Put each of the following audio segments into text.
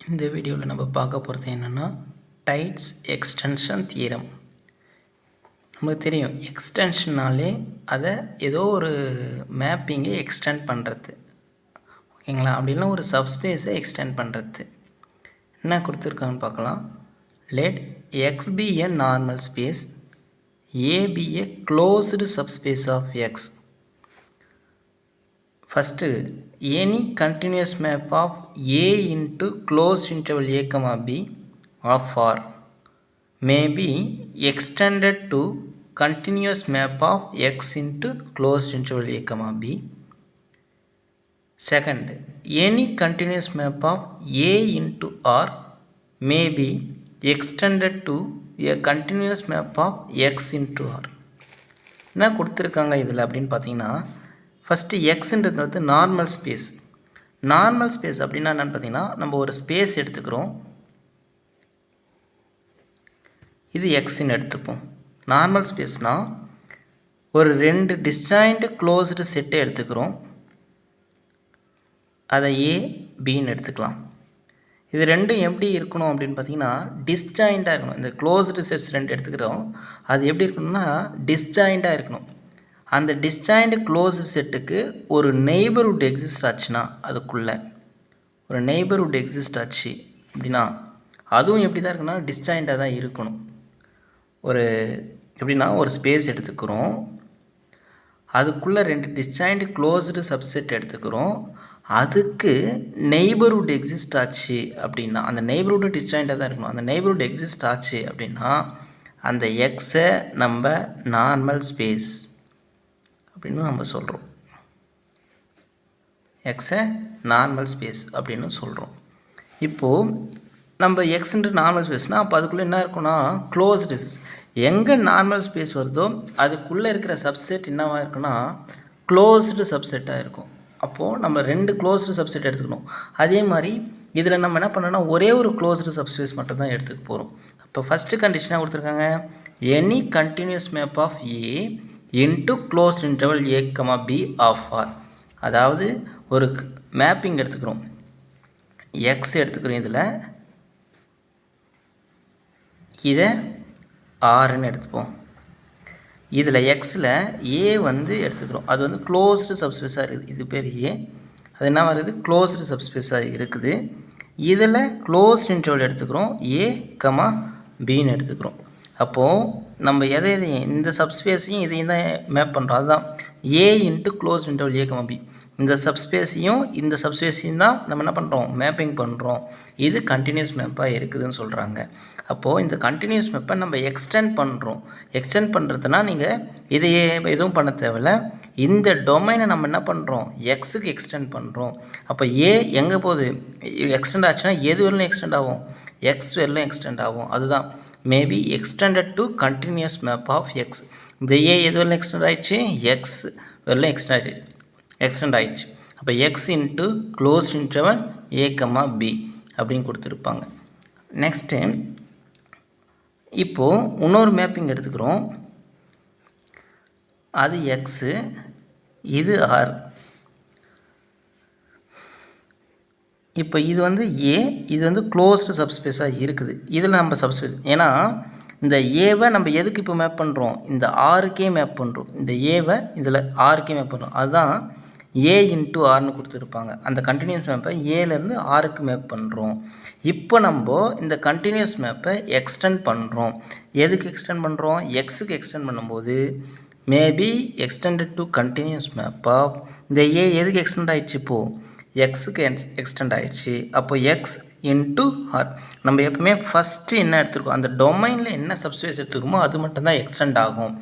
இந்த வீடியோவில் நம்ம பார்க்க போகிறது என்னென்னா டைட்ஸ் எக்ஸ்டென்ஷன் தியரம். நமக்கு தெரியும் எக்ஸ்டென்ஷனாலே அதை ஏதோ ஒரு மேப்பிங்கை எக்ஸ்டெண்ட் பண்ணுறது, ஓகேங்களா? அப்படின்னா ஒரு சப்ஸ்பேஸை எக்ஸ்டெண்ட் பண்ணுறது. என்ன கொடுத்துருக்காங்கன்னு பார்க்கலாம். Let X be a normal space, A be a closed subspace of X. First, any continuous map of A into closed interval A comma B of R may be extended to continuous map of X into closed interval A comma B. Second, any continuous map of A into R may be extended to a continuous map of X into R. என்ன கொடுத்துருக்காங்க இதில் அப்படின்னு பார்த்தீங்கன்னா, first எக்ஸுன்றது வந்து normal space. Normal space அப்படின்னா என்னென்னு பார்த்தீங்கன்னா, நம்ம ஒரு ஸ்பேஸ் எடுத்துக்கிறோம், இது எக்ஸுன்னு எடுத்துப்போம். நார்மல் ஸ்பேஸ்னால் ஒரு ரெண்டு டிஸ்ஜாயிண்ட் க்ளோஸ்டு செட்டை எடுத்துக்கிறோம், அதை ஏ பின்னு எடுத்துக்கலாம். இது ரெண்டும் எப்படி இருக்கணும் அப்படின்னு பார்த்தீங்கன்னா, டிஸ்ஜாயிண்ட்டாக இருக்கணும். இந்த க்ளோஸ்டு செட்ஸ் ரெண்டு எடுத்துக்கிறோம், அது எப்படி இருக்கணும்னா டிஸ்ஜாயிண்ட்டாக இருக்கணும். அந்த டிஸ்ஜாயிண்ட் க்ளோஸ்டு செட்டுக்கு ஒரு நெய்பர்ஹுட் எக்ஸிஸ்ட் ஆச்சுன்னா, அதுக்குள்ளே ஒரு நெய்பர்ஹுட் எக்ஸிஸ்ட் ஆச்சு அப்படின்னா அதுவும் எப்படி தான் இருக்குன்னா டிஸ்ஜாயிண்ட்டாக தான் இருக்கணும். ஒரு எப்படின்னா ஒரு ஸ்பேஸ் எடுத்துக்கிறோம், அதுக்குள்ளே ரெண்டு டிஸ்ஜாயிண்ட் க்ளோஸ்டு சப்செட் எடுத்துக்கிறோம், அதுக்கு நெய்பர்ஹுட் எக்ஸிஸ்ட் ஆச்சு அப்படின்னா அந்த நெய்பர்ஹுட் டிஸ்ஜாயிண்ட்டாக தான் இருக்கணும். அந்த நெய்பர்ஹுட் எக்ஸிஸ்ட் ஆச்சு அப்படின்னா அந்த எக்ஸை நம்ம நார்மல் ஸ்பேஸ் அப்படின்னு நம்ம சொல்கிறோம். எக்ஸை நார்மல் ஸ்பேஸ் அப்படின்னு சொல்கிறோம். இப்போது நம்ம எக்ஸுன்ற நார்மல் ஸ்பேஸ்னால் அப்போ அதுக்குள்ளே என்ன இருக்குன்னா க்ளோஸ்டு. எங்கே நார்மல் ஸ்பேஸ் வருதோ அதுக்குள்ளே இருக்கிற சப்செட் என்னவாக இருக்குன்னா க்ளோஸ்டு சப்செட்டாக இருக்கும். அப்போது நம்ம ரெண்டு க்ளோஸ்டு சப்செட் எடுத்துக்கணும். அதே மாதிரி இதில் நம்ம என்ன பண்ணோன்னா ஒரே ஒரு க்ளோஸ்டு சப்ஸ்பேஸ் மட்டும் தான் எடுத்துக்க போகிறோம். அப்போ ஃபஸ்ட்டு கண்டிஷனாக கொடுத்துருக்காங்க, any continuous map of A into closed interval A comma B of R. அதாவது ஒரு மேப்பிங் எடுத்துக்கிறோம், எக்ஸ் எடுத்துக்கிறோம், இதை ஆர்ன்னு எடுத்துப்போம். இதில் எக்ஸில் ஏ வந்து எடுத்துக்கிறோம், அது வந்து க்ளோஸ்டு சப்ஸ்பேஸாக இருக்குது, இது பேர் ஏ, அது என்ன வருது க்ளோஸ்டு சப்ஸ்பேஸாக இருக்குது. இதில் க்ளோஸ்ட் இன்டர்வல் எடுத்துக்கிறோம், ஏ கமா பின்னு எடுத்துக்கிறோம். அப்போது நம்ம இந்த சப்ஸ்பேஸையும் இதையும் தான் மேப் பண்ணுறோம். அதுதான் A into close interval A comma B. இந்த சப்ஸ்பேஸையும் தான் நம்ம என்ன பண்ணுறோம் மேப்பிங் பண்ணுறோம். இது கண்டினியூஸ் மேப்பாக இருக்குதுன்னு சொல்கிறாங்க. அப்போது இந்த கண்டினியூஸ் மேப்பை நம்ம எக்ஸ்டெண்ட் பண்ணுறோம். எக்ஸ்டெண்ட் பண்ணுறதுனா நீங்கள் இதையே எதுவும் பண்ண தேவையில்ல, இந்த டொமைனை நம்ம என்ன பண்ணுறோம் எக்ஸுக்கு எக்ஸ்டெண்ட் பண்ணுறோம். அப்போ ஏ எங்கே போகுது எக்ஸ்டெண்ட் ஆச்சுன்னா எது வரலும் எக்ஸ்டெண்ட் ஆகும், எக்ஸ் வரலும் எக்ஸ்டெண்ட் ஆகும். அதுதான் may be extended to continuous map of X. இந்த ஏ எது வரலும் எக்ஸ்டெண்ட் ஆகிடுச்சு, எக்ஸ் வரலும் எக்ஸ்டெண்ட் ஆகிடுச்சு. அப்போ X into closed interval A comma B அப்படின்னு கொடுத்துருப்பாங்க. நெக்ஸ்ட்டு இப்போது இன்னொரு மேப்பிங் எடுத்துக்கிறோம், அது எக்ஸு, இது ஆர். இப்போ இது வந்து ஏ, இது வந்து க்ளோஸ்டு சப்ஸ்பேஸாக இருக்குது. இதில் நம்ம சப்ஸ்பேஸ் ஏன்னா இந்த ஏவை நம்ம எதுக்கு இப்போ மேப் பண்ணுறோம், இந்த ஆருக்கே மேப் பண்ணுறோம். இந்த ஏவை இதில் ஆருக்கே மேப் பண்ணுறோம். அதுதான் ஏ இன்ட்டு ஆர்னு கொடுத்துருப்பாங்க. அந்த கண்டினியூஸ் மேப்பை ஏலேருந்து ஆருக்கு மேப் பண்ணுறோம். இப்போ நம்ம இந்த கண்டினியூஸ் மேப்பை எக்ஸ்டெண்ட் பண்ணுறோம். எதுக்கு எக்ஸ்டெண்ட் பண்ணுறோம், எக்ஸுக்கு எக்ஸ்டெண்ட் பண்ணும்போது may be extended to continuous map of இந்த ஏ எதுக்கு எக்ஸ்டெண்ட் ஆகிடுச்சு, இப்போது எக்ஸுக்கு எக்ஸ்டெண்ட் ஆகிடுச்சு. அப்போ எக்ஸ் இன்ட்டு ஆர். நம்ம எப்பவுமே ஃபஸ்ட்டு என்ன எடுத்துருக்கோம், அந்த டொமைனில் என்ன சப்ஸ்பேஸ் எடுத்துருக்கோமோ அது மட்டும்தான் எக்ஸ்டெண்ட் ஆகும்.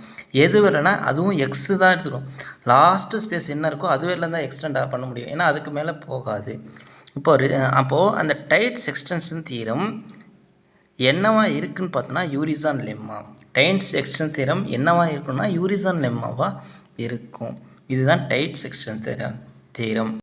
எது வரலைன்னா அதுவும் எக்ஸு தான் எடுத்துக்கும். லாஸ்ட்டு ஸ்பேஸ் என்ன இருக்கோ அது வரலாம் தான் எக்ஸ்டெண்ட் பண்ண முடியும், ஏன்னா அதுக்கு மேலே போகாது. அப்போது அந்த டைட்ஸ் எக்ஸ்டென்ஷன் தியரம் என்னவா இருக்குன்னு பார்த்தோன்னா யூரிசான் லெம்மா. டைட்ஸ் எக்ஸ்டென்ஷன் தியரம் என்னவா இருக்குன்னா யூரிசான் லெம்மாவாக இருக்கும். இதுதான் டைட்ஸ் எக்ஸ்டென்ஷன் தியரம்.